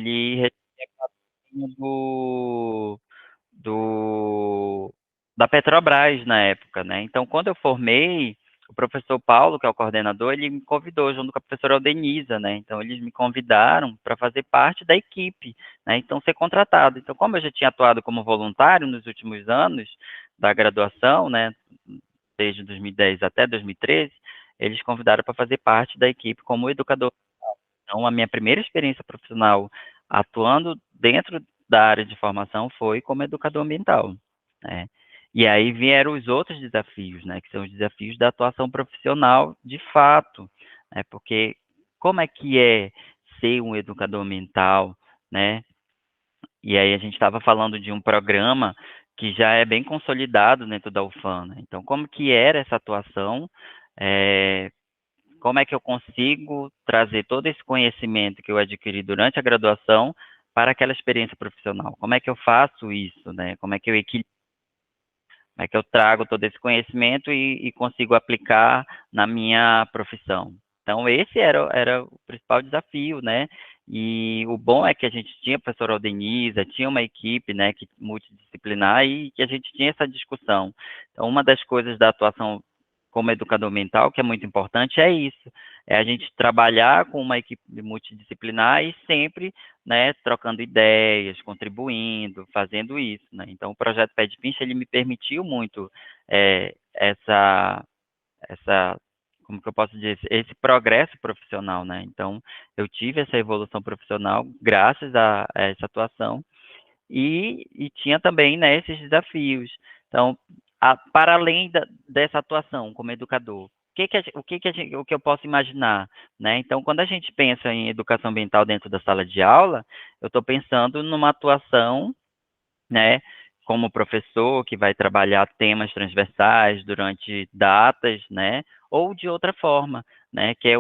ele recebia patrocínio do da Petrobras na época, né? Então, quando eu formei, o professor Paulo, que é o coordenador, ele me convidou junto com a professora Aldenisa, né? Então, eles me convidaram para fazer parte da equipe, né? Então, ser contratado. Então, como eu já tinha atuado como voluntário nos últimos anos da graduação, né? Desde 2010 até 2013, eles convidaram para fazer parte da equipe como educador. Então, a minha primeira experiência profissional atuando dentro da área de formação foi como educador ambiental, né? E aí vieram os outros desafios, né, que são os desafios da atuação profissional de fato, né, porque como é ser um educador ambiental, né? E aí a gente estava falando de um programa que já é bem consolidado dentro da UFAM, né? Então, como que era essa atuação? É, como é que eu consigo trazer todo esse conhecimento que eu adquiri durante a graduação para aquela experiência profissional? Como é que eu faço isso, né? Como é que eu trago todo esse conhecimento e consigo aplicar na minha profissão? Então, esse era o principal desafio, né? E o bom é que a gente tinha a professora Aldenisa, tinha uma equipe, né, multidisciplinar e que a gente tinha essa discussão. Então, uma das coisas da atuação como educador mental, que é muito importante, é isso, é a gente trabalhar com uma equipe multidisciplinar e sempre, né, trocando ideias, contribuindo, fazendo isso, né? Então, o projeto Pé de Pincha, ele me permitiu muito essa, como que eu posso dizer, esse progresso profissional, né? Então, eu tive essa evolução profissional graças a essa atuação e tinha também, né, esses desafios. Então, para além dessa atuação como educador, o que eu posso imaginar, né? Então, quando a gente pensa em educação ambiental dentro da sala de aula, eu estou pensando numa atuação, né, como professor que vai trabalhar temas transversais durante datas, né, ou de outra forma, né, que é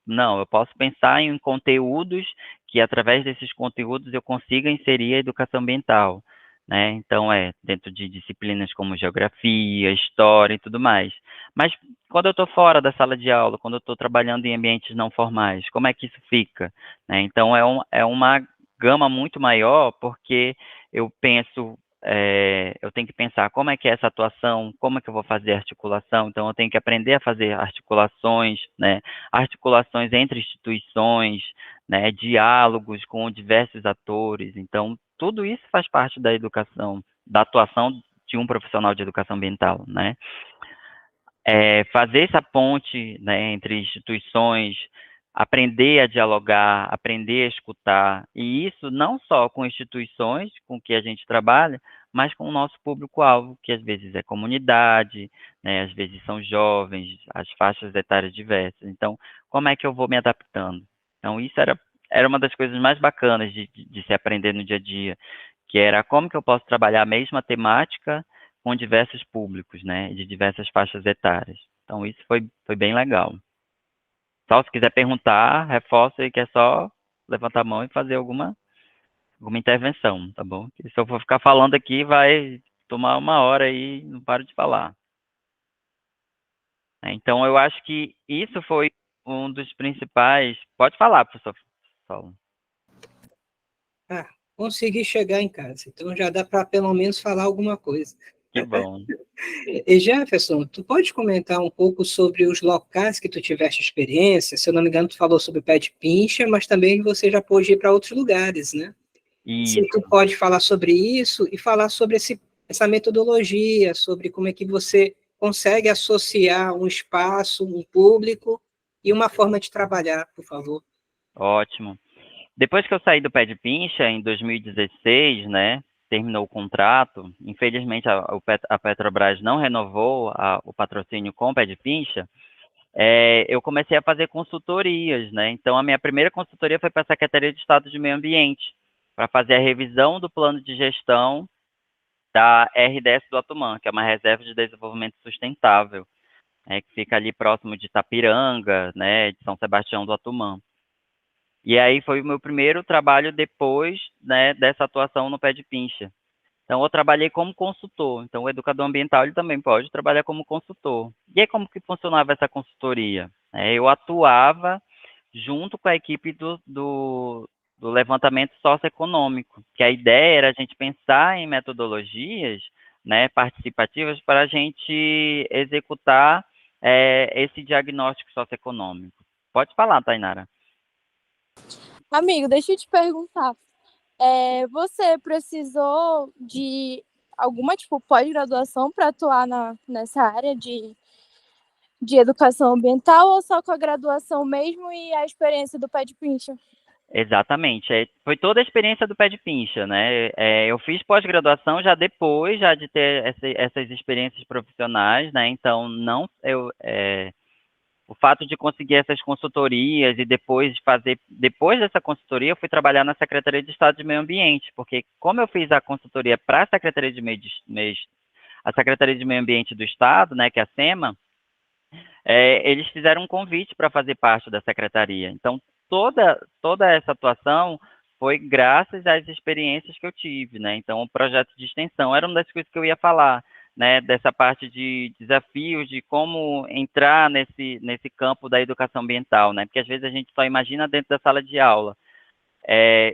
não, eu posso pensar em conteúdos que através desses conteúdos eu consiga inserir a educação ambiental, né, então dentro de disciplinas como geografia, história e tudo mais. Mas quando eu estou fora da sala de aula, quando eu estou trabalhando em ambientes não formais, como é que isso fica? Né? Então é uma gama muito maior, porque eu penso, eu tenho que pensar como é que é essa atuação, como é que eu vou fazer a articulação, então eu tenho que aprender a fazer articulações, né, articulações entre instituições, né, diálogos com diversos atores, então tudo isso faz parte da educação, da atuação de um profissional de educação ambiental, né? Fazer essa ponte, né, entre instituições, aprender a dialogar, aprender a escutar, e isso não só com instituições com que a gente trabalha, mas com o nosso público-alvo, que às vezes é comunidade, né, às vezes são jovens, as faixas etárias diversas. Então, como é que eu vou me adaptando? Então, isso era uma das coisas mais bacanas de se aprender no dia a dia, que era como que eu posso trabalhar a mesma temática com diversos públicos, né, de diversas faixas etárias. Então, isso foi bem legal. Só se quiser perguntar, reforço aí que é só levantar a mão e fazer alguma intervenção, tá bom? Porque se eu for ficar falando aqui, vai tomar uma hora aí e não paro de falar. Né? Então, eu acho que isso foi um dos principais. Pode falar, professor Saulo. Ah, consegui chegar em casa, então já dá para pelo menos falar alguma coisa. Que bom. E Jefferson, tu pode comentar um pouco sobre os locais que tu tiveste experiência? Se eu não me engano, tu falou sobre o Pé de Pincha, mas também você já pôde ir para outros lugares, né? Se tu Isso. pode falar sobre isso e falar sobre essa metodologia, sobre como é que você consegue associar um espaço, um público e uma forma de trabalhar, por favor. Ótimo. Depois que eu saí do Pé de Pincha, em 2016, né, terminou o contrato, infelizmente a Petrobras não renovou o patrocínio com o Pé de Pincha, eu comecei a fazer consultorias, né, então a minha primeira consultoria foi para a Secretaria de Estado de Meio Ambiente, para fazer a revisão do plano de gestão da RDS do Atumã, que é uma reserva de desenvolvimento sustentável, que fica ali próximo de Itapiranga, né, de São Sebastião do Atumã. E aí foi o meu primeiro trabalho depois, né, dessa atuação no Pé de Pincha. Então eu trabalhei como consultor. Então o educador ambiental ele também pode trabalhar como consultor. E aí como que funcionava essa consultoria? Eu atuava junto com a equipe do levantamento socioeconômico, que a ideia era a gente pensar em metodologias, né, participativas para a gente executar esse diagnóstico socioeconômico. Pode falar, Tainara. Amigo, deixa eu te perguntar. Você precisou de alguma tipo pós-graduação para atuar nessa área de educação ambiental ou só com a graduação mesmo e a experiência do Pé de Pincha? Exatamente, foi toda a experiência do Pé de Pincha, né? Eu fiz pós-graduação já depois já de ter essas experiências profissionais, né? Então o fato de conseguir essas consultorias e depois dessa consultoria, eu fui trabalhar na Secretaria de Estado de Meio Ambiente, porque como eu fiz a consultoria para a Secretaria de Meio Ambiente do Estado, né, que é a SEMA, eles fizeram um convite para fazer parte da secretaria. Então, toda essa atuação foi graças às experiências que eu tive, né? Então, o projeto de extensão era uma das coisas que eu ia falar, né? Dessa parte de desafios, de como entrar nesse campo da educação ambiental, né? Porque às vezes a gente só imagina dentro da sala de aula.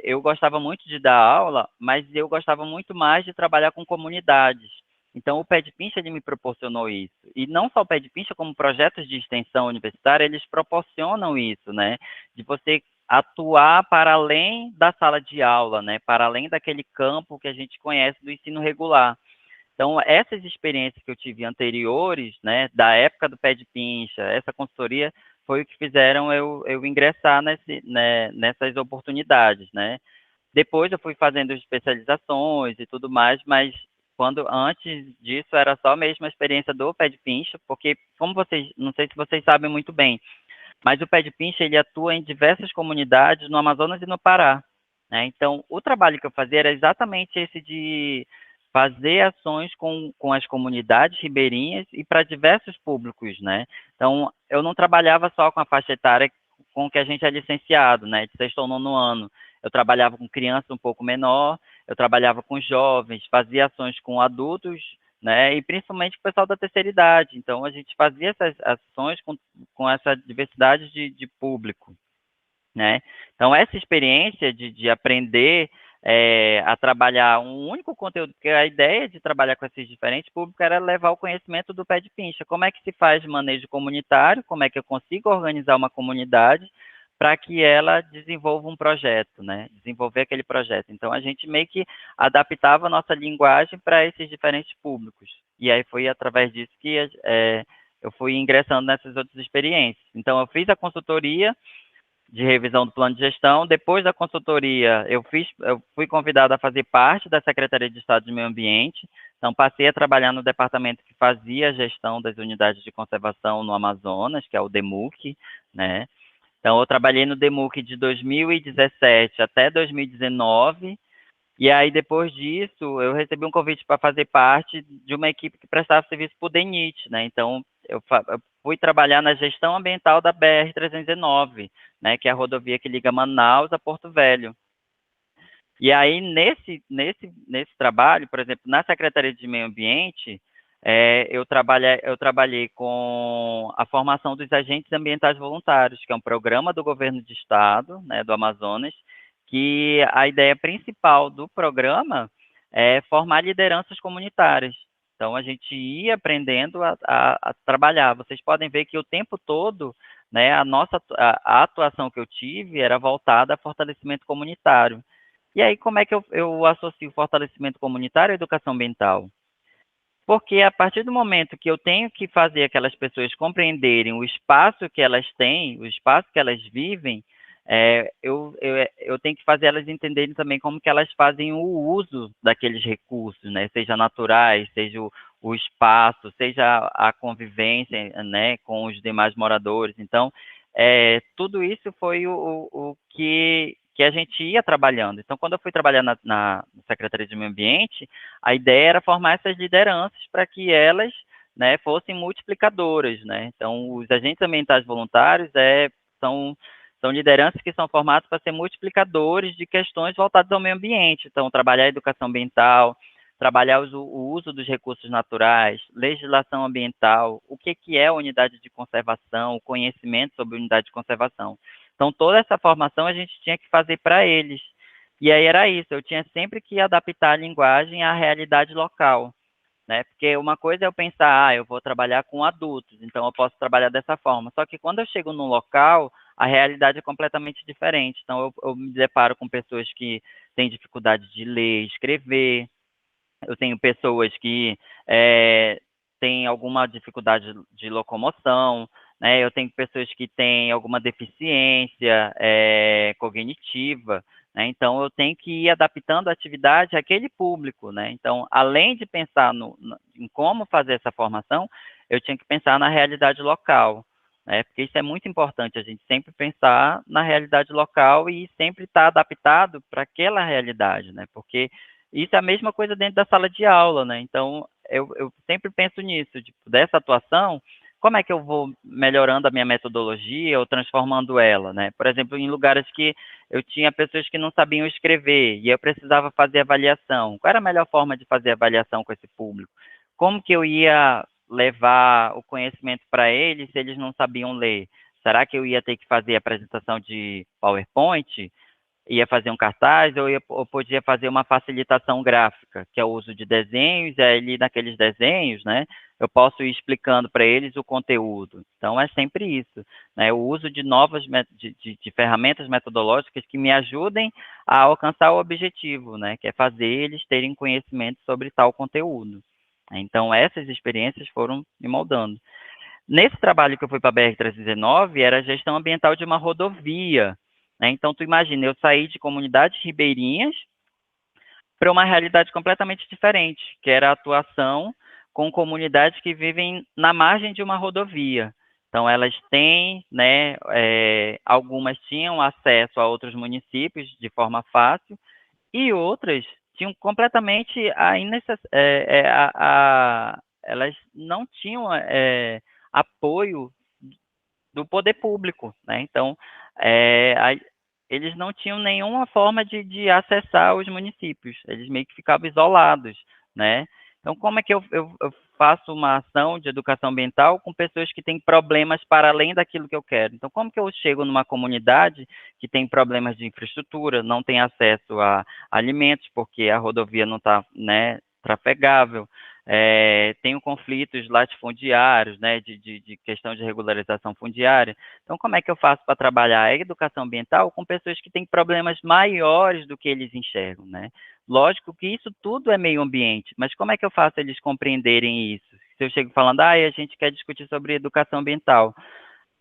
Eu gostava muito de dar aula, mas eu gostava muito mais de trabalhar com comunidades. Então, o Pé de Pincha ele me proporcionou isso. E não só o Pé de Pincha, como projetos de extensão universitária, eles proporcionam isso, né? De você atuar para além da sala de aula, né? Para além daquele campo que a gente conhece do ensino regular. Então, essas experiências que eu tive anteriores, né, da época do Pé de Pincha, essa consultoria, foi o que fizeram eu ingressar nessas oportunidades, né? Depois eu fui fazendo especializações e tudo mais, mas antes disso era só mesmo a experiência do Pé de Pincha, porque como vocês, não sei se vocês sabem muito bem, mas o Pé de Pincha ele atua em diversas comunidades no Amazonas e no Pará, né? Então, o trabalho que eu fazia era exatamente esse de fazer ações com as comunidades ribeirinhas e para diversos públicos, né? Então, eu não trabalhava só com a faixa etária com que a gente é licenciado, né? De sexto ou nono ano. Eu trabalhava com criança um pouco menor, eu trabalhava com jovens, fazia ações com adultos, né? E principalmente com o pessoal da terceira idade. Então, a gente fazia essas ações com essa diversidade de público, né? Então, essa experiência de aprender a trabalhar um único conteúdo, porque a ideia de trabalhar com esses diferentes públicos era levar o conhecimento do Pé de Pincha. Como é que se faz manejo comunitário, como é que eu consigo organizar uma comunidade para que ela desenvolva um projeto, né? Desenvolver aquele projeto. Então, a gente meio que adaptava a nossa linguagem para esses diferentes públicos. E aí foi através disso que eu fui ingressando nessas outras experiências. Então, eu fiz a consultoria de revisão do plano de gestão. Depois da consultoria, eu fui convidado a fazer parte da Secretaria de Estado de Meio Ambiente. Então, passei a trabalhar no departamento que fazia a gestão das unidades de conservação no Amazonas, que é o DEMUC, né? Então, eu trabalhei no DEMUC de 2017 até 2019, e aí, depois disso, eu recebi um convite para fazer parte de uma equipe que prestava serviço para o DENIT, né? Então, eu fui trabalhar na gestão ambiental da BR-319, né? Que é a rodovia que liga Manaus a Porto Velho. E aí, nesse trabalho, por exemplo, na Secretaria de Meio Ambiente, eu trabalhei com a formação dos agentes ambientais voluntários, que é um programa do governo de estado, né, do Amazonas, que a ideia principal do programa é formar lideranças comunitárias. Então, a gente ia aprendendo a trabalhar. Vocês podem ver que o tempo todo, né, a atuação que eu tive era voltada a fortalecimento comunitário. E aí, como é que eu associo fortalecimento comunitário à educação ambiental? Porque a partir do momento que eu tenho que fazer aquelas pessoas compreenderem o espaço que elas têm, o espaço que elas vivem, eu tenho que fazer elas entenderem também como que elas fazem o uso daqueles recursos, né? Seja naturais, seja o espaço, seja a convivência, né, com os demais moradores. Então, tudo isso foi o que a gente ia trabalhando. Então, quando eu fui trabalhar na Secretaria de Meio Ambiente, a ideia era formar essas lideranças para que elas, né, fossem multiplicadoras, né? Então, os agentes ambientais voluntários são lideranças que são formadas para ser multiplicadores de questões voltadas ao meio ambiente. Então, trabalhar a educação ambiental, trabalhar o uso dos recursos naturais, legislação ambiental, o que é unidade de conservação, o conhecimento sobre unidade de conservação. Então, toda essa formação a gente tinha que fazer para eles. E aí era isso, eu tinha sempre que adaptar a linguagem à realidade local, né? Porque uma coisa é eu pensar, eu vou trabalhar com adultos, então eu posso trabalhar dessa forma. Só que quando eu chego num local, a realidade é completamente diferente. Então, eu me deparo com pessoas que têm dificuldade de ler, escrever, eu tenho pessoas que têm alguma dificuldade de locomoção, né? Eu tenho pessoas que têm alguma deficiência cognitiva, né? Então, eu tenho que ir adaptando a atividade àquele público, né? Então, além de pensar em como fazer essa formação, eu tinha que pensar na realidade local, né? Porque isso é muito importante, a gente sempre pensar na realidade local e sempre estar adaptado para aquela realidade, né? Porque isso é a mesma coisa dentro da sala de aula, né? Então, eu sempre penso nisso, tipo, dessa atuação, como é que eu vou melhorando a minha metodologia ou transformando ela, né? Por exemplo, em lugares que eu tinha pessoas que não sabiam escrever e eu precisava fazer avaliação. Qual era a melhor forma de fazer avaliação com esse público? Como que eu ia levar o conhecimento para eles se eles não sabiam ler? Será que eu ia ter que fazer apresentação de PowerPoint? Ia fazer um cartaz ou podia fazer uma facilitação gráfica, que é o uso de desenhos, e ali naqueles desenhos, né, eu posso ir explicando para eles o conteúdo. Então, é sempre isso, né, o uso de novas de ferramentas metodológicas que me ajudem a alcançar o objetivo, né, que é fazer eles terem conhecimento sobre tal conteúdo. Então, essas experiências foram me moldando. Nesse trabalho que eu fui para a BR-319, era a gestão ambiental de uma rodovia, né? Então, tu imagina, eu saí de comunidades ribeirinhas para uma realidade completamente diferente, que era a atuação com comunidades que vivem na margem de uma rodovia. Então, elas têm, né, algumas tinham acesso a outros municípios de forma fácil, e outras tinham completamente elas não tinham apoio do poder público, né? Então, eles não tinham nenhuma forma de acessar os municípios, eles meio que ficavam isolados, né? Então, como é que eu faço uma ação de educação ambiental com pessoas que têm problemas para além daquilo que eu quero? Então, como que eu chego numa comunidade que tem problemas de infraestrutura, não tem acesso a alimentos, porque a rodovia não está, né, trafegável, tenho conflitos latifundiários, né, de questão de regularização fundiária. Então, como é que eu faço para trabalhar a educação ambiental com pessoas que têm problemas maiores do que eles enxergam, né? Lógico que isso tudo é meio ambiente, mas como é que eu faço eles compreenderem isso? Se eu chego falando, a gente quer discutir sobre educação ambiental,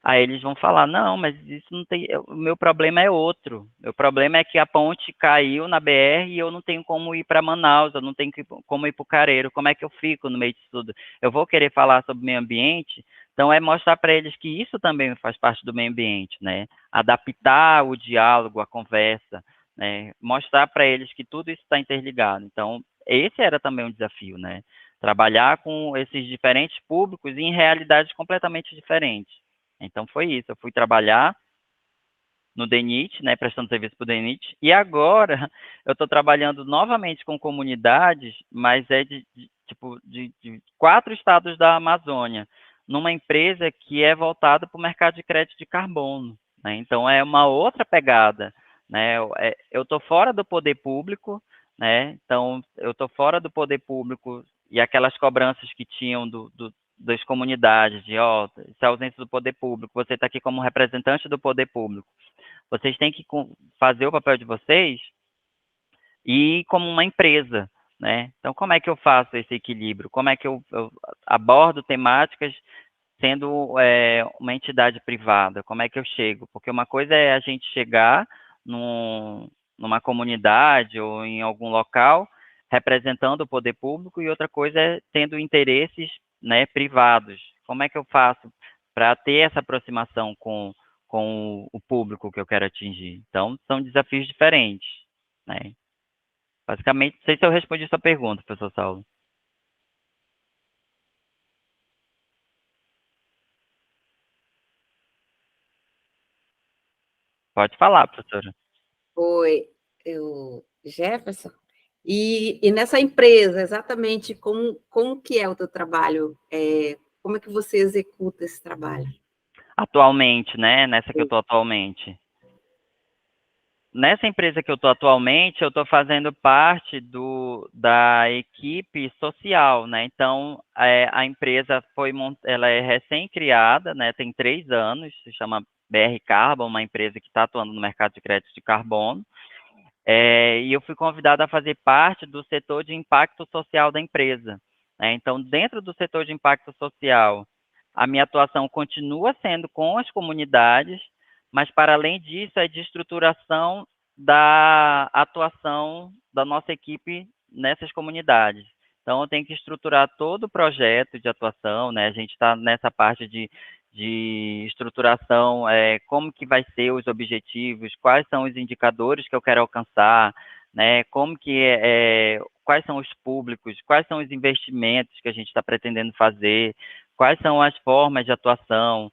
aí eles vão falar, não, mas isso não tem, o meu problema é outro. Meu problema é que a ponte caiu na BR e eu não tenho como ir para Manaus, eu não tenho como ir para o Careiro. Como é que eu fico no meio disso tudo? Eu vou querer falar sobre meio ambiente, então é mostrar para eles que isso também faz parte do meio ambiente, né? Adaptar o diálogo, a conversa, né? Mostrar para eles que tudo isso está interligado. Então, esse era também um desafio, né? Trabalhar com esses diferentes públicos em realidades completamente diferentes. Então foi isso, eu fui trabalhar no DENIT, né, prestando serviço para o DENIT, e agora eu estou trabalhando novamente com comunidades, mas é de 4 estados da Amazônia, numa empresa que é voltada para o mercado de crédito de carbono, né, então é uma outra pegada, né, eu estou fora do poder público, né, então eu estou fora do poder público e aquelas cobranças que tinham das comunidades, essa ausência do poder público, você está aqui como representante do poder público, vocês têm que fazer o papel de vocês e como uma empresa, né? Então, como é que eu faço esse equilíbrio? Como é que eu abordo temáticas sendo uma entidade privada? Como é que eu chego? Porque uma coisa é a gente chegar numa comunidade ou em algum local representando o poder público e outra coisa é tendo interesses, né, privados. Como é que eu faço para ter essa aproximação com o público que eu quero atingir? Então, são desafios diferentes, né? Basicamente, não sei se eu respondi sua pergunta, professor Saulo. Pode falar, professora. Oi, Jefferson. E nessa empresa, exatamente como que é o teu trabalho? Como é que você executa esse trabalho? Atualmente, né? Nessa que eu estou atualmente. nessa empresa que eu estou atualmente, eu estou fazendo parte da equipe social, né? Então, a empresa ela é recém-criada, né? Tem 3 anos, se chama BR Carbon, uma empresa que está atuando no mercado de crédito de carbono. E eu fui convidado a fazer parte do setor de impacto social da empresa, né? Então, dentro do setor de impacto social, a minha atuação continua sendo com as comunidades, mas, para além disso, é de estruturação da atuação da nossa equipe nessas comunidades. Então, eu tenho que estruturar todo o projeto de atuação, né? A gente está nessa parte de estruturação, como que vai ser os objetivos, quais são os indicadores que eu quero alcançar, né? Quais são os públicos, quais são os investimentos que a gente está pretendendo fazer, quais são as formas de atuação,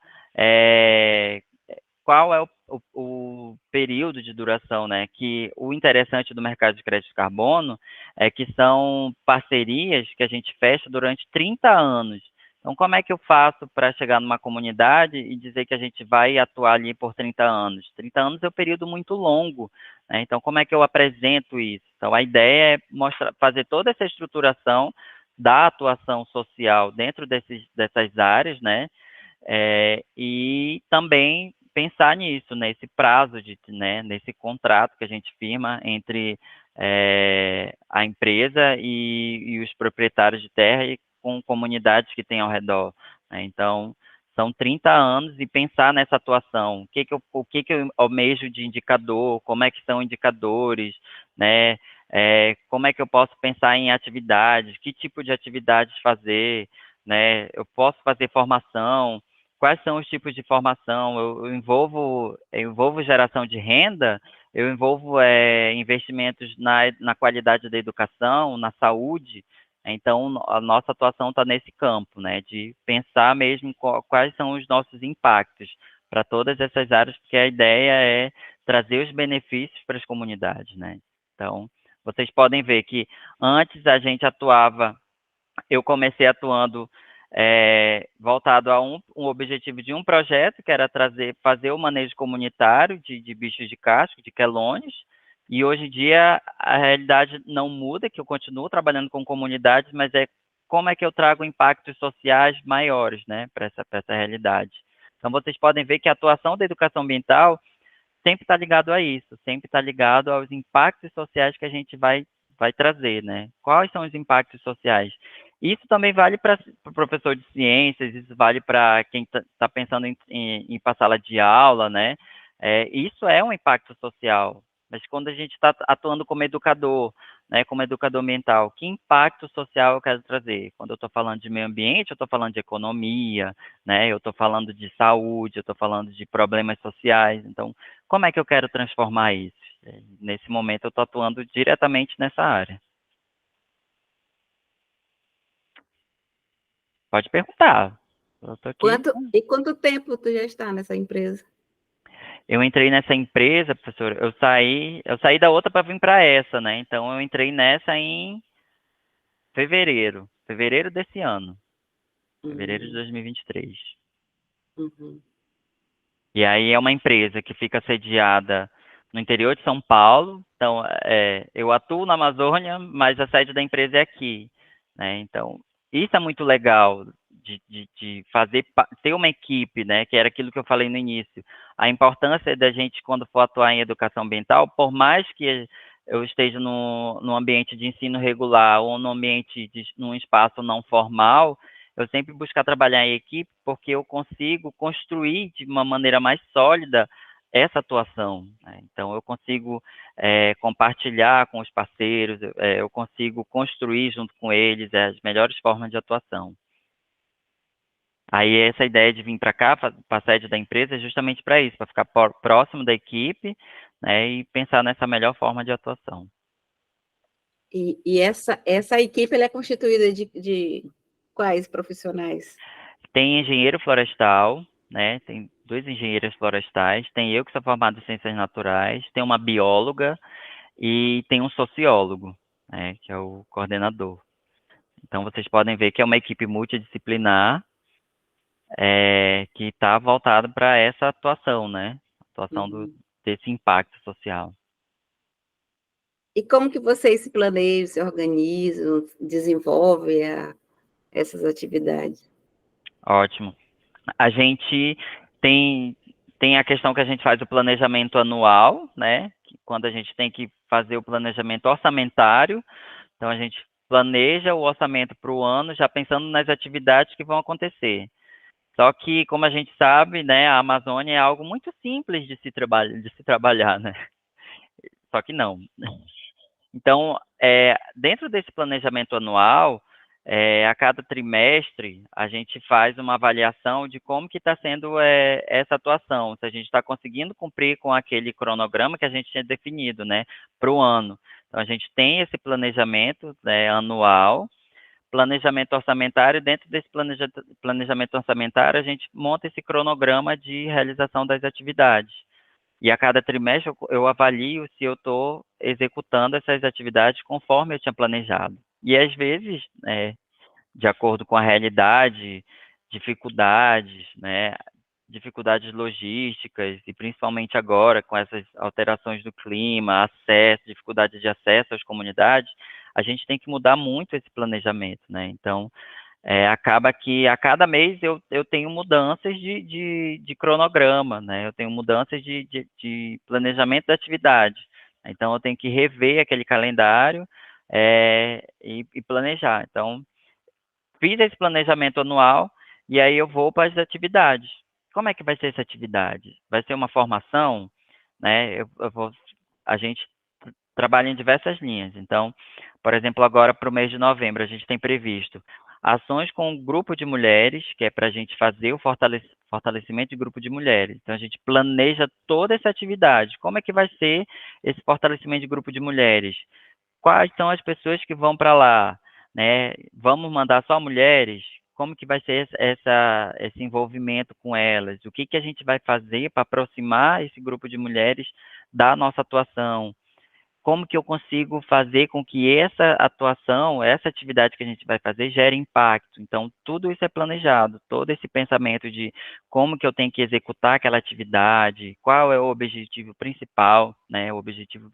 qual é o período de duração, né? Que o interessante do mercado de crédito de carbono é que são parcerias que a gente fecha durante 30 anos. Então, como é que eu faço para chegar numa comunidade e dizer que a gente vai atuar ali por 30 anos? 30 anos é um período muito longo, né? Então, como é que eu apresento isso? Então, a ideia é fazer toda essa estruturação da atuação social dentro dessas áreas, né? E também pensar nisso, nesse prazo, né, nesse contrato que a gente firma entre a empresa e os proprietários de terra e com comunidades que tem ao redor, né? Então, são 30 anos e pensar nessa atuação, o que eu almejo de indicador, como é que são indicadores, né? Como é que eu posso pensar em atividades, que tipo de atividades fazer, né? Eu posso fazer formação, quais são os tipos de formação? Eu envolvo geração de renda, eu envolvo investimentos na qualidade da educação, na saúde. Então, a nossa atuação está nesse campo, né, de pensar mesmo quais são os nossos impactos para todas essas áreas, porque a ideia é trazer os benefícios para as comunidades, né. Então, vocês podem ver que antes a gente atuava, eu comecei atuando voltado a um objetivo de um projeto, que era fazer o manejo comunitário de bichos de casco, de quelônios, e hoje em dia a realidade não muda, que eu continuo trabalhando com comunidades, mas como é que eu trago impactos sociais maiores, né, para essa realidade. Então, vocês podem ver que a atuação da educação ambiental sempre está ligado a isso, sempre está ligado aos impactos sociais que a gente vai trazer, né? Quais são os impactos sociais? Isso também vale para o professor de ciências, isso vale para quem está pensando em para a sala de aula, né? Isso é um impacto social, mas quando a gente está atuando como educador, né, como educador ambiental, que impacto social eu quero trazer? Quando eu estou falando de meio ambiente, eu estou falando de economia, né? Eu estou falando de saúde, eu estou falando de problemas sociais. Então, como é que eu quero transformar isso? Nesse momento, eu estou atuando diretamente nessa área. Pode perguntar. Eu tô aqui. Quanto tempo tu já está nessa empresa? Eu entrei nessa empresa, professor, eu saí da outra para vir para essa, né? Então, eu entrei nessa em fevereiro desse ano, fevereiro de 2023. Uhum. E aí é uma empresa que fica sediada no interior de São Paulo. Então, eu atuo na Amazônia, mas a sede da empresa é aqui, né? Então, isso é muito legal de ter uma equipe, né? Que era aquilo que eu falei no início. A importância da gente, quando for atuar em educação ambiental, por mais que eu esteja no ambiente de ensino regular ou no ambiente num espaço não formal, eu sempre buscar trabalhar em equipe, porque eu consigo construir de uma maneira mais sólida essa atuação, né? Então, eu consigo compartilhar com os parceiros, eu consigo construir junto com eles as melhores formas de atuação. Aí, essa ideia de vir para cá, para a sede da empresa, é justamente para isso, para ficar próximo da equipe, né, e pensar nessa melhor forma de atuação. E essa equipe ela é constituída de quais profissionais? Tem engenheiro florestal, né? Tem 2 engenheiros florestais, tem eu que sou formado em ciências naturais, tem uma bióloga e tem um sociólogo, né, que é o coordenador. Então, vocês podem ver que é uma equipe multidisciplinar, que está voltada para essa atuação, né? Atuação desse impacto social. E como que vocês se planejam, se organizam, desenvolvem essas atividades? Ótimo. A gente tem, tem a questão que a gente faz o planejamento anual, né? Quando a gente tem que fazer o planejamento orçamentário, então a gente planeja o orçamento para o ano, já pensando nas atividades que vão acontecer. Só que, como a gente sabe, né, a Amazônia é algo muito simples de se trabalhar, né? Só que não. Então, dentro desse planejamento anual, a cada trimestre, a gente faz uma avaliação de como que está sendo essa atuação, se a gente está conseguindo cumprir com aquele cronograma que a gente tinha definido, né, para o ano. Então, a gente tem esse planejamento, né, anual, planejamento orçamentário, dentro desse planejamento orçamentário, a gente monta esse cronograma de realização das atividades. E a cada trimestre eu avalio se eu estou executando essas atividades conforme eu tinha planejado. E às vezes, de acordo com a realidade, dificuldades, né, dificuldades logísticas, e principalmente agora com essas alterações do clima, dificuldade de acesso às comunidades, a gente tem que mudar muito esse planejamento, né? Então, acaba que a cada mês eu tenho mudanças de cronograma, né? Eu tenho mudanças de planejamento da atividade. Então, eu tenho que rever aquele calendário e planejar. Então, fiz esse planejamento anual e aí eu vou para as atividades. Como é que vai ser essa atividade? Vai ser uma formação, né? A gente trabalha em diversas linhas. Então, por exemplo, agora para o mês de novembro, a gente tem previsto ações com um grupo de mulheres, que é para a gente fazer o fortalecimento de grupo de mulheres. Então, a gente planeja toda essa atividade. Como é que vai ser esse fortalecimento de grupo de mulheres? Quais são as pessoas que vão para lá, né? Vamos mandar só mulheres? Como que vai ser esse envolvimento com elas? O que que a gente vai fazer para aproximar esse grupo de mulheres da nossa atuação? Como que eu consigo fazer com que essa atuação, essa atividade que a gente vai fazer gere impacto? Então, tudo isso é planejado, todo esse pensamento de como que eu tenho que executar aquela atividade, qual é o objetivo principal, né? O objetivo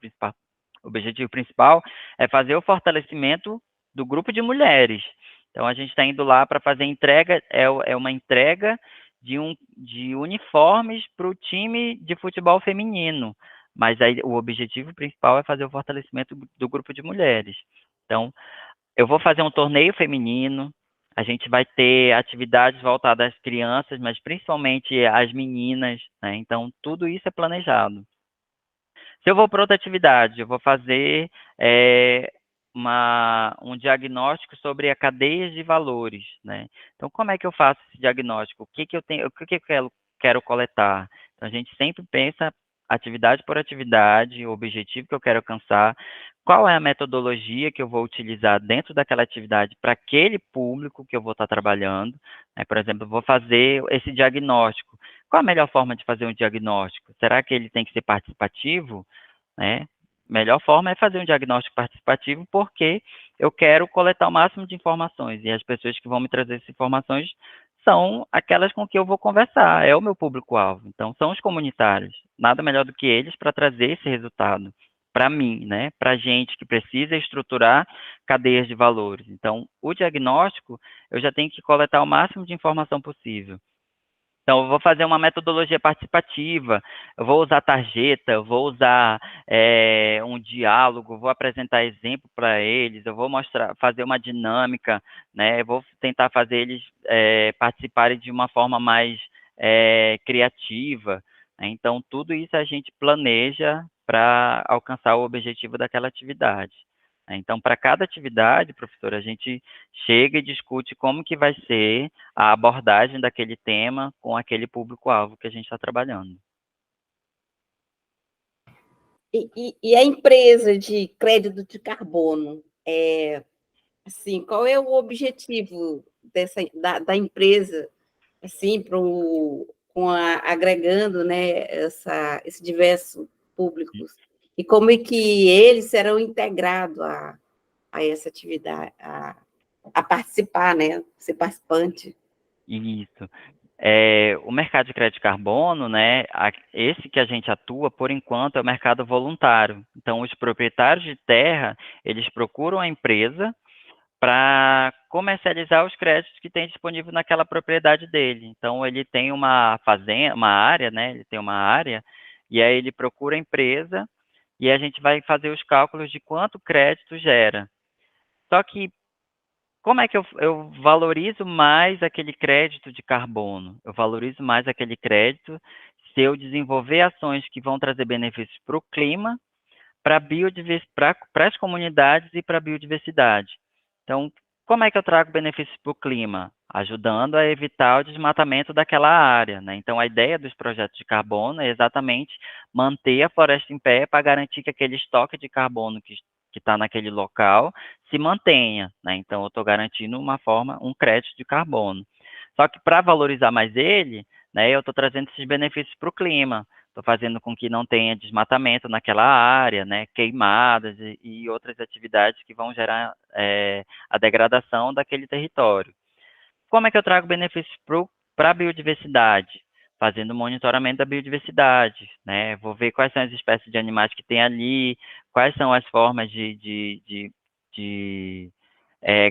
principal é fazer o fortalecimento do grupo de mulheres. Então, a gente está indo lá para fazer entrega, é uma entrega de uniformes para o time de futebol feminino. Mas aí o objetivo principal é fazer o fortalecimento do grupo de mulheres. Então, eu vou fazer um torneio feminino, a gente vai ter atividades voltadas às crianças, mas principalmente às meninas, né? Então, tudo isso é planejado. Se eu vou para outra atividade, eu vou fazer um diagnóstico sobre a cadeia de valores, né? Então, como é que eu faço esse diagnóstico? O que que eu tenho, o que que eu quero coletar? Então, a gente sempre pensa atividade por atividade, o objetivo que eu quero alcançar, qual é a metodologia que eu vou utilizar dentro daquela atividade para aquele público que eu vou estar trabalhando, né? Por exemplo, eu vou fazer esse diagnóstico. Qual a melhor forma de fazer um diagnóstico? Será que ele tem que ser participativo? Né? Melhor forma é fazer um diagnóstico participativo, porque eu quero coletar o máximo de informações, e as pessoas que vão me trazer essas informações são aquelas com que eu vou conversar, é o meu público-alvo. Então, são os comunitários. Nada melhor do que eles para trazer esse resultado para mim, né? Para a gente que precisa estruturar cadeias de valores. Então, o diagnóstico, eu já tenho que coletar o máximo de informação possível. Então, eu vou fazer uma metodologia participativa, eu vou usar tarjeta, eu vou usar um diálogo, vou apresentar exemplo para eles, eu vou fazer uma dinâmica, né? Eu vou tentar fazer eles participarem de uma forma mais criativa, né? Então, tudo isso a gente planeja para alcançar o objetivo daquela atividade. Então, para cada atividade, professor, a gente chega e discute como que vai ser a abordagem daquele tema com aquele público-alvo que a gente está trabalhando. E a empresa de crédito de carbono, assim, qual é o objetivo da empresa, assim, agregando, né, esse diverso públicos? E como é que eles serão integrados a essa atividade, a participar, né, ser participante? Isso. O mercado de crédito de carbono, né, esse que a gente atua, por enquanto, é o mercado voluntário. Então, os proprietários de terra, eles procuram a empresa para comercializar os créditos que tem disponível naquela propriedade dele. Então, ele tem uma fazenda, uma área, né, ele tem uma área, e aí ele procura a empresa, e a gente vai fazer os cálculos de quanto crédito gera. Só que como é que eu valorizo mais aquele crédito de carbono? Eu valorizo mais aquele crédito se eu desenvolver ações que vão trazer benefícios para o clima, para as comunidades e para a biodiversidade. Então, como é que eu trago benefícios para o clima? Ajudando a evitar o desmatamento daquela área, né? Então, a ideia dos projetos de carbono é exatamente manter a floresta em pé para garantir que aquele estoque de carbono que está naquele local se mantenha, né? Então, eu estou garantindo um crédito de carbono. Só que para valorizar mais ele, né, eu estou trazendo esses benefícios para o clima. Estou fazendo com que não tenha desmatamento naquela área, né, queimadas e outras atividades que vão gerar a degradação daquele território. Como é que eu trago benefícios para a biodiversidade? Fazendo monitoramento da biodiversidade, né? Vou ver quais são as espécies de animais que tem ali, quais são as formas de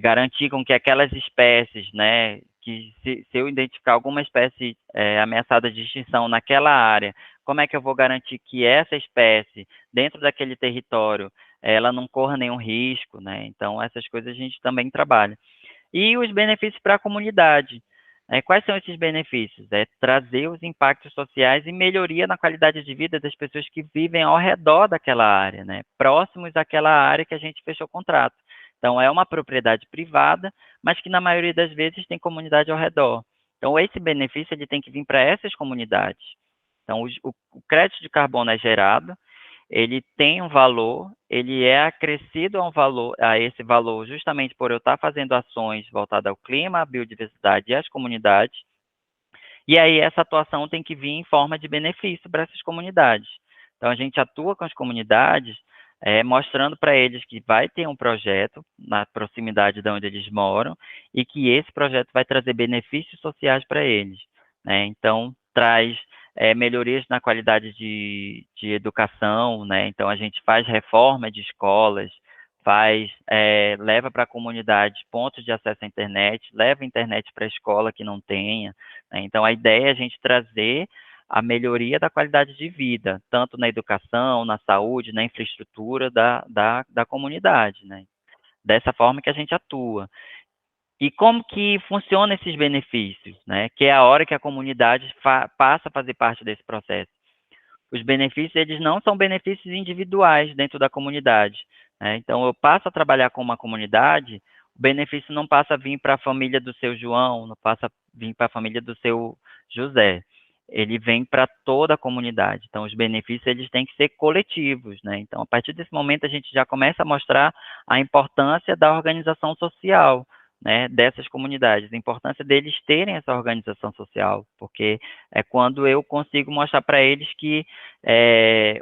garantir com que aquelas espécies, né, que se eu identificar alguma espécie ameaçada de extinção naquela área, como é que eu vou garantir que essa espécie, dentro daquele território, ela não corra nenhum risco, né? Então, essas coisas a gente também trabalha. E os benefícios para a comunidade. Quais são esses benefícios? É trazer os impactos sociais e melhoria na qualidade de vida das pessoas que vivem ao redor daquela área, né? Próximos àquela área que a gente fechou o contrato. Então, é uma propriedade privada, mas que na maioria das vezes tem comunidade ao redor. Então, esse benefício ele tem que vir para essas comunidades. Então, o crédito de carbono é gerado, ele tem um valor, ele é acrescido a esse valor justamente por eu estar fazendo ações voltadas ao clima, à biodiversidade e às comunidades, e aí essa atuação tem que vir em forma de benefício para essas comunidades. Então a gente atua com as comunidades, mostrando para eles que vai ter um projeto na proximidade de onde eles moram e que esse projeto vai trazer benefícios sociais para eles, né? Então traz melhorias na qualidade de educação, né? Então a gente faz reforma de escolas, leva para a comunidade pontos de acesso à internet, leva a internet para a escola que não tenha, né? Então, a ideia é a gente trazer a melhoria da qualidade de vida, tanto na educação, na saúde, na infraestrutura da comunidade, né? Dessa forma que a gente atua. E como que funcionam esses benefícios, né? Que é a hora que a comunidade passa a fazer parte desse processo. Os benefícios, eles não são benefícios individuais dentro da comunidade, né? Então, eu passo a trabalhar com uma comunidade, o benefício não passa a vir para a família do seu João, não passa a vir para a família do seu José, ele vem para toda a comunidade. Então, os benefícios, eles têm que ser coletivos, né? Então, a partir desse momento, a gente já começa a mostrar a importância da organização social, né, dessas comunidades, a importância deles terem essa organização social, porque é quando eu consigo mostrar para eles que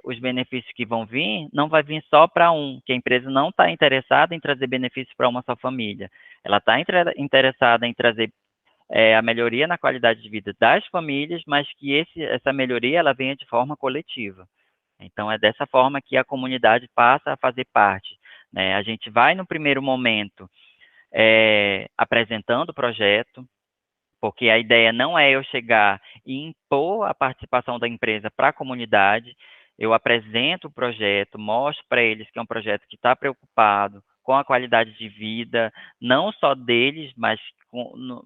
os benefícios que vão vir, não vai vir só para que a empresa não está interessada em trazer benefícios para uma só família, ela está interessada em trazer a melhoria na qualidade de vida das famílias, mas que essa melhoria ela venha de forma coletiva. Então, é dessa forma que a comunidade passa a fazer parte, né? A gente vai, no primeiro momento, apresentando o projeto, porque a ideia não é eu chegar e impor a participação da empresa para a comunidade, eu apresento o projeto, mostro para eles que é um projeto que está preocupado com a qualidade de vida, não só deles, mas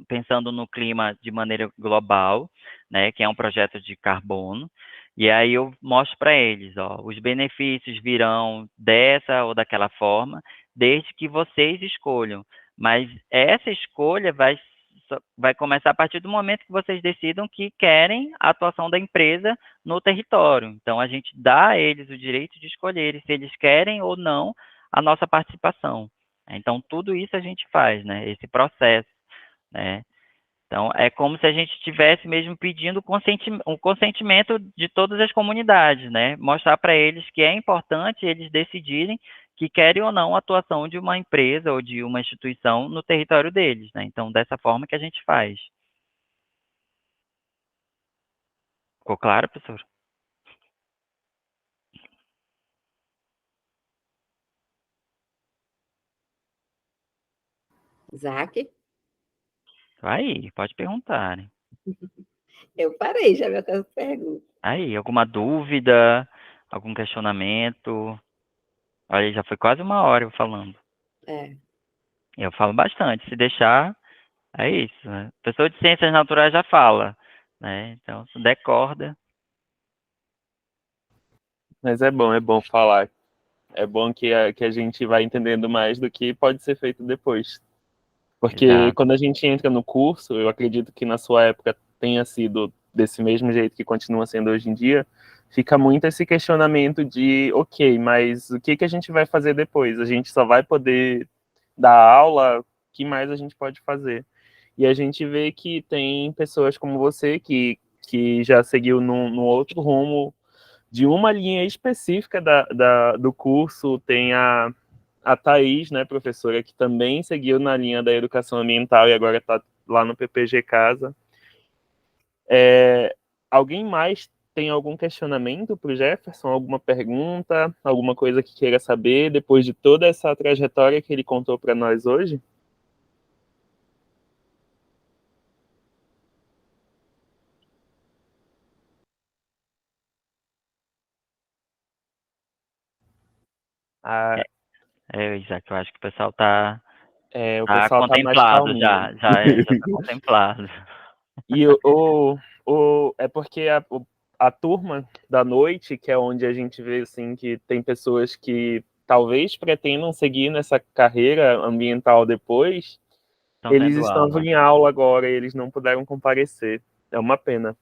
pensando no clima de maneira global, né, que é um projeto de carbono, e aí eu mostro para eles, ó, os benefícios virão dessa ou daquela forma, desde que vocês escolham, mas essa escolha vai começar a partir do momento que vocês decidam que querem a atuação da empresa no território. Então, a gente dá a eles o direito de escolherem se eles querem ou não a nossa participação. Então, tudo isso a gente faz, né? Esse processo, né? Então, é como se a gente estivesse mesmo pedindo um consentimento de todas as comunidades, né? Mostrar para eles que é importante eles decidirem que querem ou não a atuação de uma empresa ou de uma instituição no território deles, né? Então, dessa forma que a gente faz. Ficou claro, professor? Isaac? Aí, pode perguntar, né? Eu parei, já vi as perguntas. Aí, alguma dúvida, algum questionamento? Olha, já foi quase 1 hora eu falando. É. Eu falo bastante, se deixar, é isso, né? Pessoa de ciências naturais já fala, né? Então, se der corda. Mas é bom falar. É bom que a gente vai entendendo mais do que pode ser feito depois. Porque Exato. quando a gente entra no curso, eu acredito que na sua época tenha sido desse mesmo jeito que continua sendo hoje em dia, fica muito esse questionamento de, ok, mas o que a gente vai fazer depois? A gente só vai poder dar aula? O que mais a gente pode fazer? E a gente vê que tem pessoas como você que já seguiu num outro rumo, de uma linha específica do curso. Tem a Thaís, né, professora, que também seguiu na linha da educação ambiental e agora está lá no PPG Casa. Alguém mais tem algum questionamento para o Jefferson? Alguma pergunta? Alguma coisa que queira saber depois de toda essa trajetória que ele contou para nós hoje? Ah, Isaac, eu acho que o pessoal tá, o tá pessoal está mais contemplado calminho. já tá contemplado. E é porque a turma da noite, que é onde a gente vê assim, que tem pessoas que talvez pretendam seguir nessa carreira ambiental depois, Estão eles tendo estão aula. em aula agora e eles não puderam comparecer. É uma pena.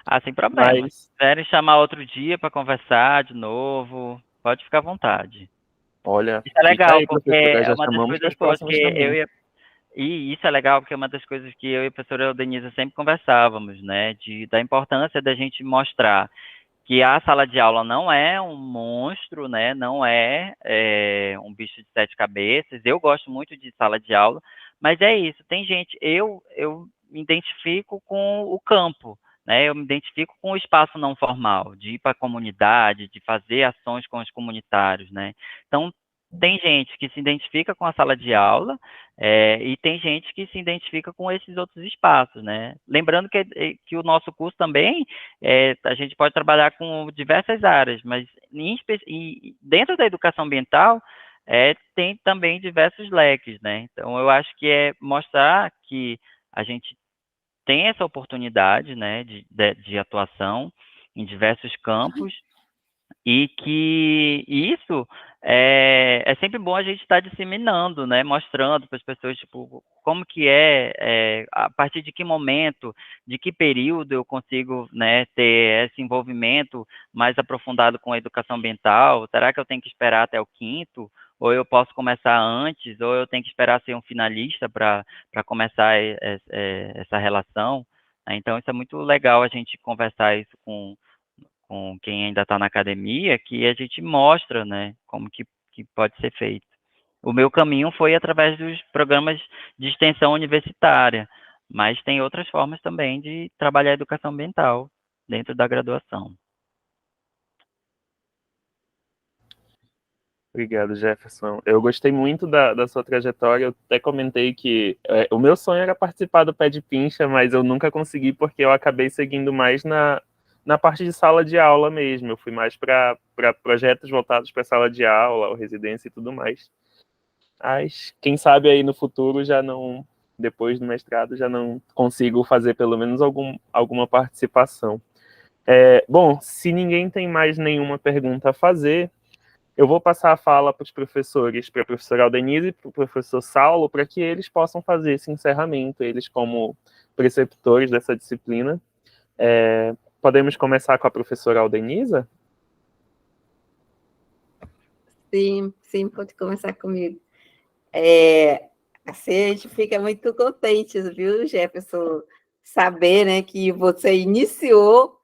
Ah, sem problema. Mas, Se quiserem chamar outro dia para conversar de novo, pode ficar à vontade. olha, Isso é fica legal, aí, porque professora, é já uma das chamamos para coisas as boas que próximas também. E isso é legal, porque é uma das coisas que eu e a professora Denise sempre conversávamos, né? Da importância da gente mostrar que a sala de aula não é um monstro, né? Não é um bicho de 7 cabeças. Eu gosto muito de sala de aula, mas é isso. Tem gente, eu me identifico com o campo, né? Eu me identifico com o espaço não formal, de ir para a comunidade, de fazer ações com os comunitários, né? Então, tem gente que se identifica com a sala de aula, e tem gente que se identifica com esses outros espaços, né? Lembrando que o nosso curso também, a gente pode trabalhar com diversas áreas, mas dentro da educação ambiental, tem também diversos leques, né? Então, eu acho que é mostrar que a gente tem essa oportunidade, né, de atuação em diversos campos, e que isso é sempre bom a gente estar disseminando, né, mostrando para as pessoas, tipo, como que a partir de que momento, de que período eu consigo, né, ter esse envolvimento mais aprofundado com a educação ambiental. Será que eu tenho que esperar até o quinto? Ou eu posso começar antes? Ou eu tenho que esperar ser um finalista para começar essa relação? Então, isso é muito legal a gente conversar isso com quem ainda está na academia, que a gente mostra, né, como que pode ser feito. O meu caminho foi através dos programas de extensão universitária, mas tem outras formas também de trabalhar a educação ambiental dentro da graduação. Obrigado, Jefferson. Eu gostei muito da sua trajetória. Eu até comentei que o meu sonho era participar do Pé de Pincha, mas eu nunca consegui porque eu acabei seguindo mais na parte de sala de aula mesmo. Eu fui mais para projetos voltados para sala de aula, ou residência e tudo mais. Mas quem sabe aí no futuro já não, depois do mestrado, já não consigo fazer pelo menos alguma participação. Bom, se ninguém tem mais nenhuma pergunta a fazer, eu vou passar a fala para os professores, para a professora Aldenise e para o professor Saulo, para que eles possam fazer esse encerramento, eles como preceptores dessa disciplina. Podemos começar com a professora Aldenisa? Sim, pode começar comigo. Assim, a gente fica muito contente, viu, Jefferson, saber, né, que você iniciou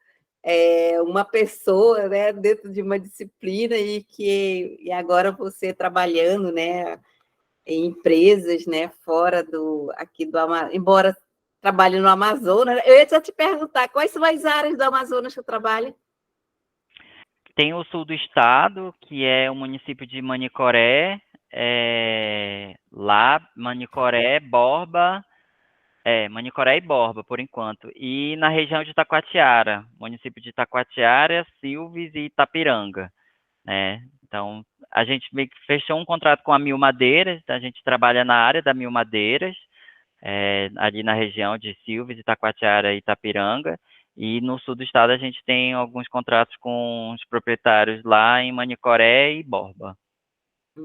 uma pessoa, né, dentro de uma disciplina e agora você trabalhando, né, em empresas, né, fora aqui do Amazonas, embora trabalha no Amazonas. Eu ia só te perguntar, quais são as áreas do Amazonas que eu trabalho? Tem o sul do estado, que é o município de Manicoré, lá, Manicoré e Borba, por enquanto. E na região de Taquatiara, município de Taquatiara, Silves e Itapiranga, né? Então, a gente meio que fechou um contrato com a Mil Madeiras, a gente trabalha na área da Mil Madeiras, ali na região de Silves, Itacoatiara e Itapiranga, e no sul do estado a gente tem alguns contratos com os proprietários lá em Manicoré e Borba.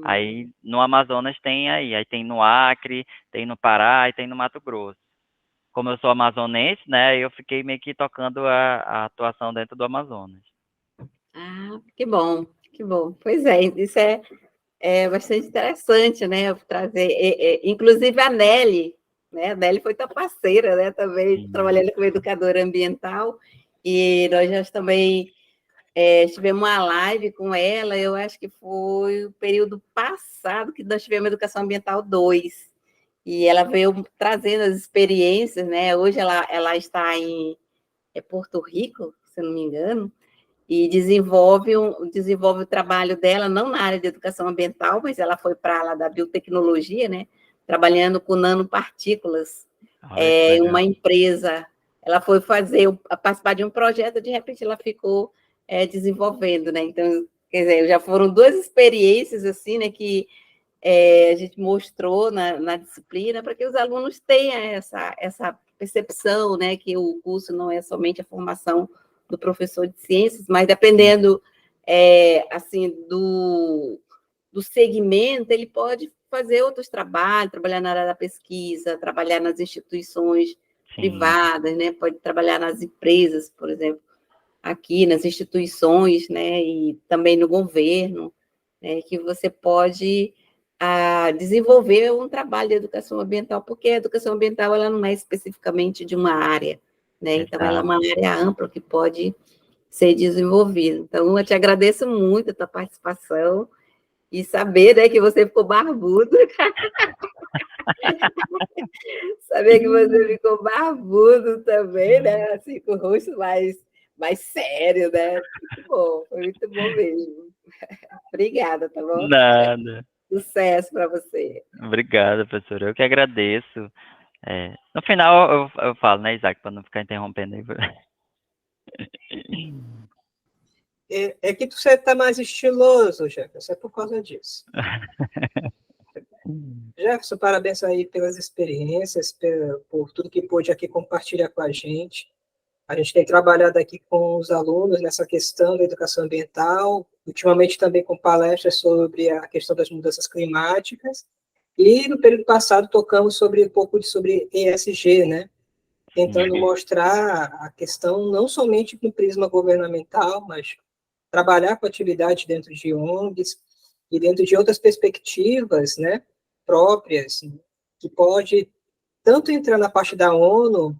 Aí no Amazonas aí tem no Acre, tem no Pará e tem no Mato Grosso. Como eu sou amazonense, né, eu fiquei meio que tocando a atuação dentro do Amazonas. Ah, que bom, que bom. Pois é, isso é bastante interessante, né? Eu trazer, inclusive a Nelly, né? A Nelly foi tua parceira, né? Também Sim. trabalhando como educadora ambiental, e nós já também tivemos uma live com ela, eu acho que foi o período passado que nós tivemos Educação Ambiental 2, e ela veio trazendo as experiências, né? Hoje ela está em Porto Rico, se não me engano, e desenvolve o trabalho dela, não na área de educação ambiental, mas ela foi para a área da biotecnologia, né? Trabalhando com nanopartículas, em uma empresa. Ela foi participar de um projeto, de repente ela ficou desenvolvendo, né? Então, quer dizer, já foram duas experiências assim, né, que a gente mostrou na disciplina para que os alunos tenham essa percepção, né, que o curso não é somente a formação do professor de ciências, mas dependendo assim do segmento, ele pode fazer outros trabalhos, trabalhar na área da pesquisa, trabalhar nas instituições privadas, né, pode trabalhar nas empresas, por exemplo, aqui nas instituições, né, e também no governo, né, que você pode desenvolver um trabalho de educação ambiental, porque a educação ambiental ela não é especificamente de uma área, né? Então, ela é uma área ampla que pode ser desenvolvida. Então, eu te agradeço muito a tua participação e saber, né, que você ficou barbudo. Saber que você ficou barbudo também, né? Assim, com o rosto mais sério, né? Muito bom, foi muito bom mesmo. Obrigada, tá bom? Nada. Sucesso para você. Obrigado, professora. Eu que agradeço. No final eu falo, né, Isaac, para não ficar interrompendo aí. É que você está mais estiloso, Jefferson, é por causa disso. Jefferson, parabéns aí pelas experiências, por tudo que pôde aqui compartilhar com a gente. A gente tem trabalhado aqui com os alunos nessa questão da educação ambiental, ultimamente também com palestras sobre a questão das mudanças climáticas, e no período passado tocamos um pouco sobre ESG, né? Tentando mostrar a questão não somente do prisma governamental, mas trabalhar com atividade dentro de ONGs e dentro de outras perspectivas, né, próprias, que pode tanto entrar na parte da ONU,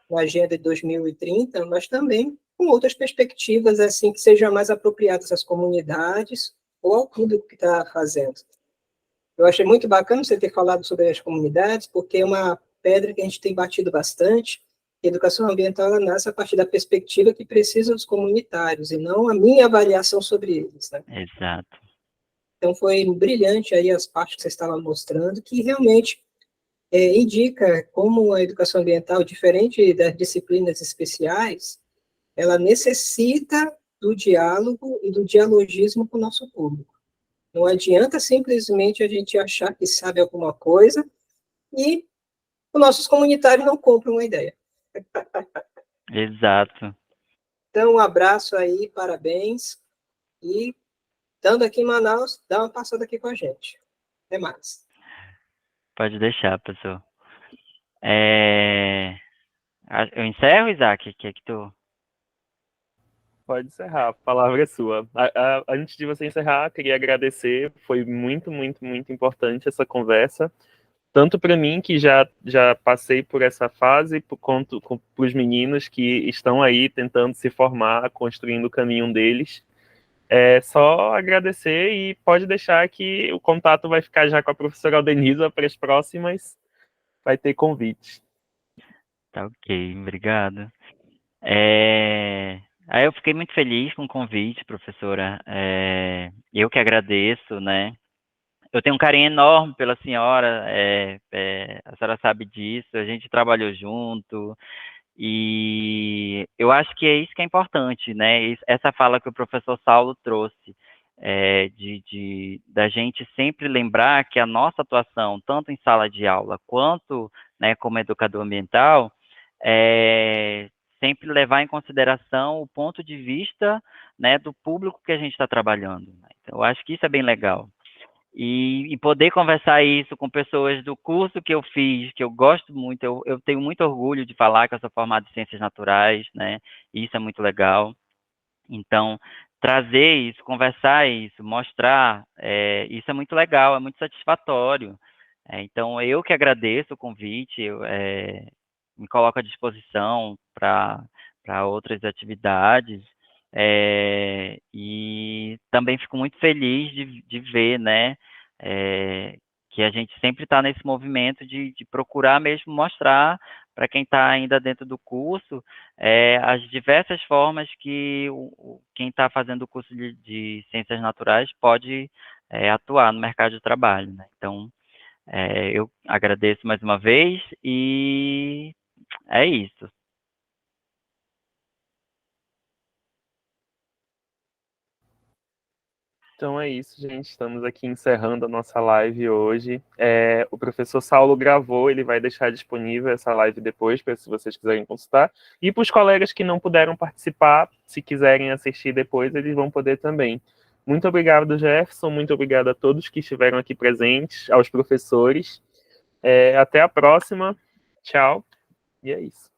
na Agenda de 2030, mas também com outras perspectivas assim que sejam mais apropriadas às comunidades ou ao público que está fazendo. Eu achei muito bacana você ter falado sobre as comunidades, porque é uma pedra que a gente tem batido bastante. A educação ambiental ela nasce a partir da perspectiva que precisa dos comunitários, e não a minha avaliação sobre eles, né? Exato. Então, foi brilhante aí as partes que você estava mostrando, que realmente indica como a educação ambiental, diferente das disciplinas especiais, ela necessita do diálogo e do dialogismo com o nosso público. Não adianta simplesmente a gente achar que sabe alguma coisa e os nossos comunitários não compram a ideia. Exato. Então, um abraço aí, parabéns. E, estando aqui em Manaus, dá uma passada aqui com a gente. Até mais. Pode deixar, professor. Eu encerro, Isaac? Que tu... Pode encerrar, a palavra é sua. Antes de você encerrar, queria agradecer, foi muito, muito, muito importante essa conversa, tanto para mim, que já passei por essa fase, quanto para os meninos que estão aí tentando se formar, construindo o caminho deles. É só agradecer e pode deixar que o contato vai ficar já com a professora Aldenisa para as próximas, vai ter convite. Tá ok, obrigado. Aí eu fiquei muito feliz com o convite, professora. Eu que agradeço, né? Eu tenho um carinho enorme pela senhora, a senhora sabe disso, a gente trabalhou junto, e eu acho que é isso que é importante, né? Essa fala que o professor Saulo trouxe, da gente sempre lembrar que a nossa atuação, tanto em sala de aula quanto, né, como educador ambiental, é sempre levar em consideração o ponto de vista, né, do público que a gente está trabalhando, né? Então, eu acho que isso é bem legal. E poder conversar isso com pessoas do curso que eu fiz, que eu gosto muito, eu tenho muito orgulho de falar que eu sou formado em ciências naturais, né? E isso é muito legal. Então, trazer isso, conversar isso, mostrar, isso é muito legal, é muito satisfatório. Então, eu que agradeço o convite, me coloco à disposição para outras atividades, e também fico muito feliz de ver, né, que a gente sempre está nesse movimento de procurar mesmo mostrar para quem está ainda dentro do curso, as diversas formas que quem está fazendo o curso de Ciências Naturais pode atuar no mercado de trabalho, né? Então, eu agradeço mais uma vez e é isso. Então é isso, gente. Estamos aqui encerrando a nossa live hoje. O professor Saulo gravou, ele vai deixar disponível essa live depois, para se vocês quiserem consultar. E para os colegas que não puderam participar, se quiserem assistir depois, eles vão poder também. Muito obrigado, Jefferson. Muito obrigado a todos que estiveram aqui presentes, aos professores. Até a próxima. Tchau. E é isso.